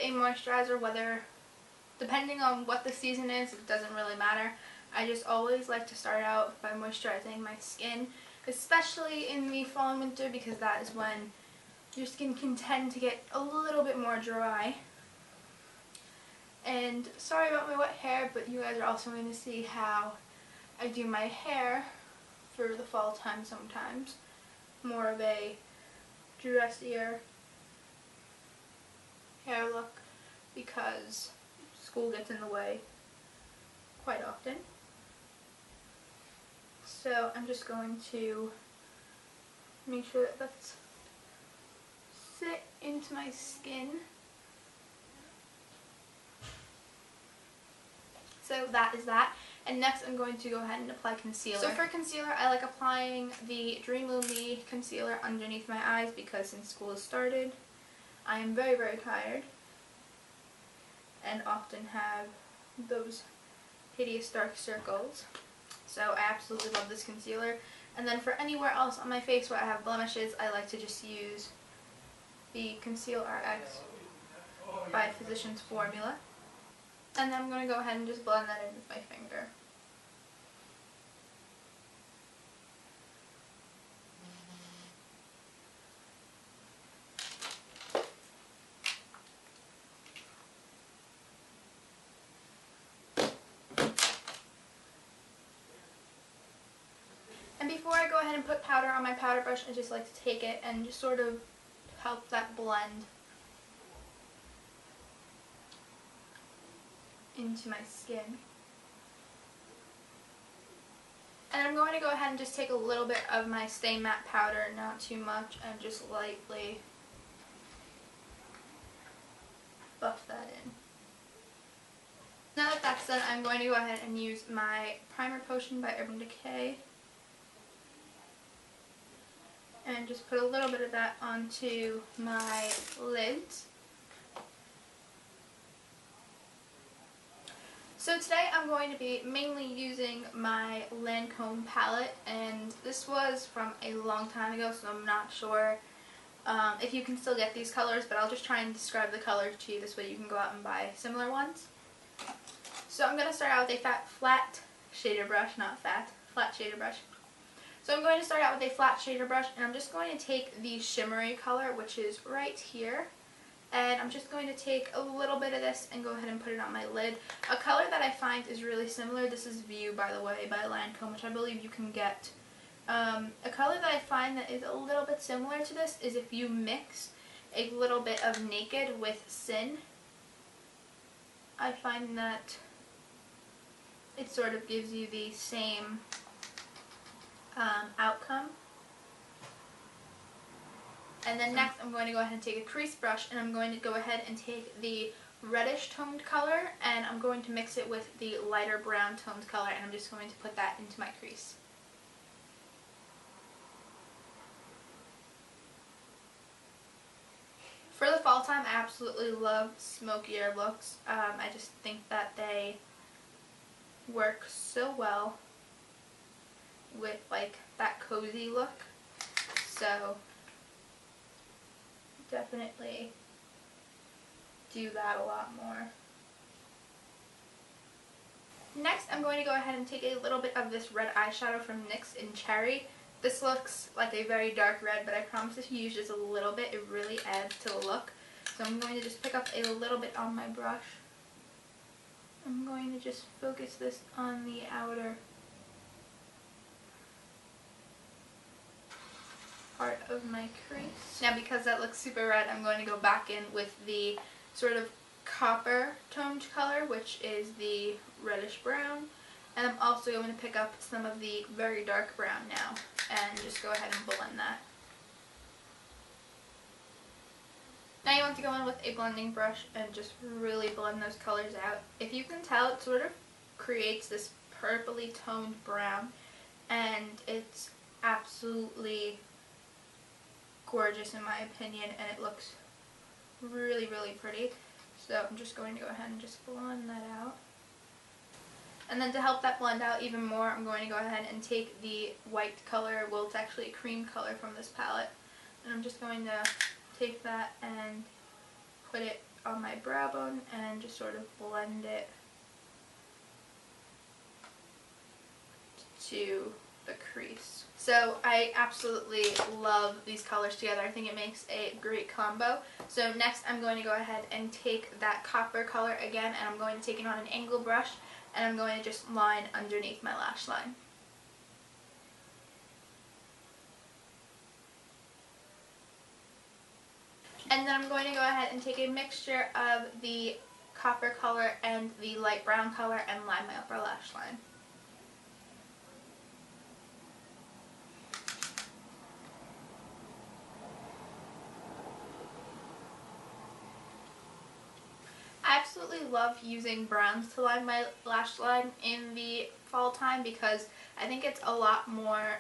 a moisturizer, whether depending on what the season is, it doesn't really matter. I just always like to start out by moisturizing my skin, especially in the fall and winter, because that is when your skin can tend to get a little bit more dry. And sorry about my wet hair, but you guys are also going to see how I do my hair for the fall time sometimes. More of a dressier hair look because school gets in the way quite often. So I'm just going to make sure that that's sit into my skin. So that is that. And next I'm going to go ahead and apply concealer. So for concealer, I like applying the Dream Me concealer underneath my eyes because since school has started, I am very, very tired and often have those hideous dark circles. So I absolutely love this concealer. And then for anywhere else on my face where I have blemishes, I like to just use the Conceal RX by Physicians Formula. And then I'm going to go ahead and just blend that in with my finger. And before I go ahead and put powder on my powder brush, I just like to take it and just sort of help that blend into my skin. And I'm going to go ahead and just take a little bit of my Stay Matte powder, not too much, and just lightly buff that in. Now that that's done, I'm going to go ahead and use my Primer Potion by Urban Decay. And just put a little bit of that onto my lids. So today I'm going to be mainly using my Lancome palette, and this was from a long time ago, so I'm not sure if you can still get these colors, but I'll just try and describe the colors to you, this way you can go out and buy similar ones. So I'm going to start out with a flat shader brush, flat shader brush. So I'm going to start out with a flat shader brush, and I'm just going to take the shimmery color, which is right here. And I'm just going to take a little bit of this and go ahead and put it on my lid. A color that I find is really similar, this is View, by the way, by Lancome, which I believe you can get. A color that I find that is a little bit similar to this is if you mix a little bit of Naked with Sin. I find that it sort of gives you the same outcome. And then next I'm going to go ahead and take a crease brush, and I'm going to go ahead and take the reddish toned color, and I'm going to mix it with the lighter brown toned color, and I'm just going to put that into my crease. For the fall time, I absolutely love smokier looks. I just think that they work so well with like that cozy look. So definitely do that a lot more. Next, I'm going to go ahead and take a little bit of this red eyeshadow from NYX in Cherry. This looks like a very dark red, but I promise if you use just a little bit, it really adds to the look. So I'm going to just pick up a little bit on my brush. I'm going to just focus this on the outer part of my crease. Now because that looks super red, I'm going to go back in with the sort of copper toned color, which is the reddish brown. And I'm also going to pick up some of the very dark brown now and just go ahead and blend that. Now you want to go in with a blending brush and just really blend those colors out. If you can tell, it sort of creates this purpley toned brown, and it's absolutely gorgeous in my opinion, and it looks really, really pretty. So I'm just going to go ahead and just blend that out. And then to help that blend out even more, I'm going to go ahead and take the white color, well it's actually a cream color from this palette, and I'm just going to take that and put it on my brow bone and just sort of blend it to the crease. So I absolutely love these colors together. I think it makes a great combo. So next I'm going to go ahead and take that copper color again, and I'm going to take it on an angle brush, and I'm going to just line underneath my lash line. And then I'm going to go ahead and take a mixture of the copper color and the light brown color and line my upper lash line. I absolutely love using browns to line my lash line in the fall time because I think it's a lot more,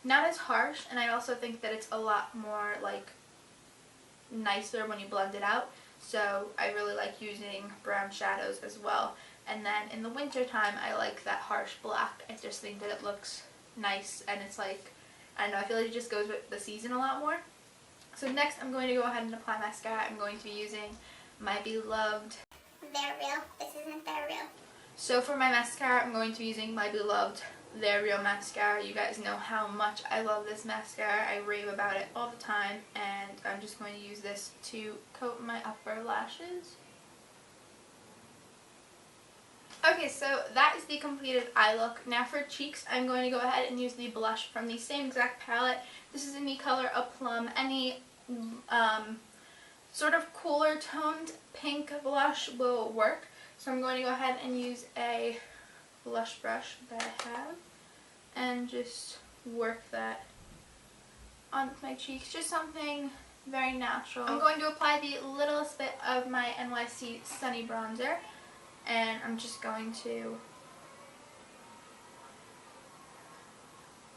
not as harsh, and I also think that it's a lot more like nicer when you blend it out. So I really like using brown shadows as well. And then in the winter time I like that harsh black. I just think that it looks nice, and it's like, I don't know, I feel like it just goes with the season a lot more. So next I'm going to go ahead and apply mascara. I'm going to be using my beloved They're Real. This isn't They're Real. So for my mascara, I'm going to be using my beloved They're Real mascara. You guys know how much I love this mascara. I rave about it all the time, and I'm just going to use this to coat my upper lashes. Okay, so that is the completed eye look. Now for cheeks, I'm going to go ahead and use the blush from the same exact palette. This is in the color of Plum. Any sort of cooler toned pink blush will work. So I'm going to go ahead and use a blush brush that I have and just work that on my cheeks. Just something very natural. I'm going to apply the littlest bit of my NYC Sunny Bronzer, and I'm just going to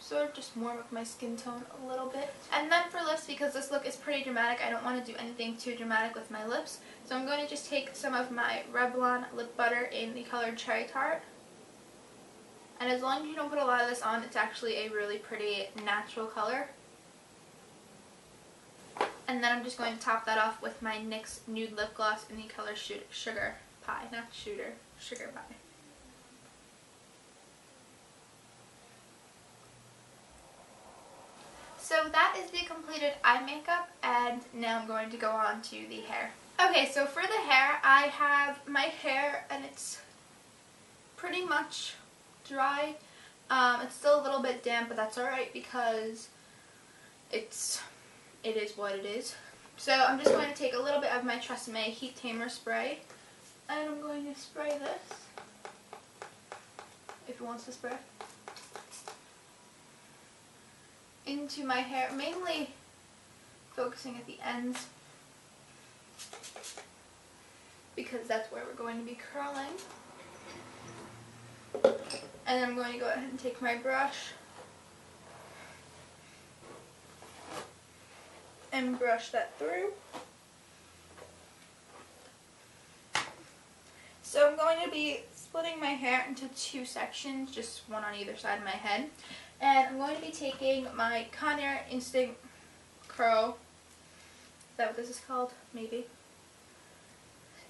sort of just warm up my skin tone a little bit. And then for lips, because this look is pretty dramatic, I don't want to do anything too dramatic with my lips. So I'm going to just take some of my Revlon lip butter in the color Cherry Tart. And as long as you don't put a lot of this on, it's actually a really pretty natural color. And then I'm just going to top that off with my NYX Nude Lip Gloss in the color Sugar Pie. Not Shooter, Sugar Pie. So that is the completed eye makeup, and now I'm going to go on to the hair. Okay, so for the hair, I have my hair, and it's pretty much dry. It's still a little bit damp, but that's alright because it is what it is. So I'm just going to take a little bit of my Tresemme Heat Tamer spray, and I'm going to spray this, if it wants to spray, into my hair, mainly focusing at the ends because that's where we're going to be curling. And then I'm going to go ahead and take my brush and brush that through. So I'm going to be splitting my hair into two sections, just one on either side of my head. And I'm going to be taking my Conair Instinct Curl. Is that what this is called? Maybe.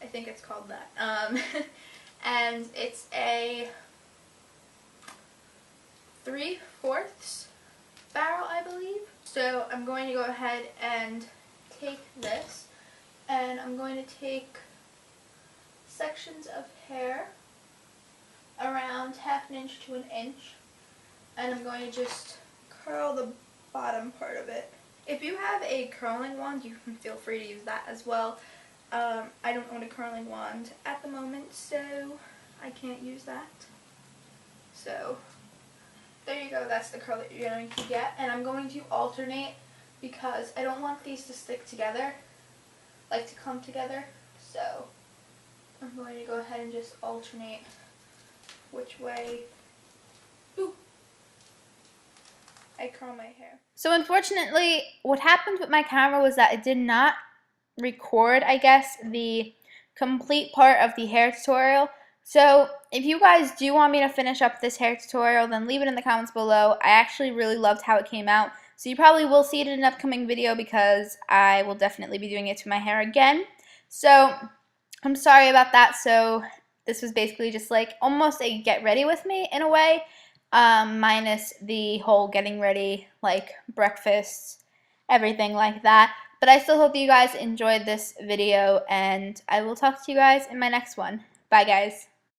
I think it's called that. And it's a 3/4 barrel, I believe. So I'm going to go ahead and take this, and I'm going to take sections of hair around 1/2 inch to 1 inch, and I'm going to just curl the bottom part of it. If you have a curling wand, you can feel free to use that as well. I don't own a curling wand at the moment, so I can't use that. So there you go, that's the curl that you're going to get. And I'm going to alternate because I don't want these to stick together, like to come together. So I'm going to go ahead and just alternate which way I curl my hair. So unfortunately, what happened with my camera was that it did not record, I guess, the complete part of the hair tutorial. So if you guys do want me to finish up this hair tutorial, then leave it in the comments below. I actually really loved how it came out. So you probably will see it in an upcoming video because I will definitely be doing it to my hair again. So I'm sorry about that. So this was basically just like almost a get ready with me in a way, minus the whole getting ready, like breakfast, everything like that. But I still hope you guys enjoyed this video, and I will talk to you guys in my next one. Bye, guys.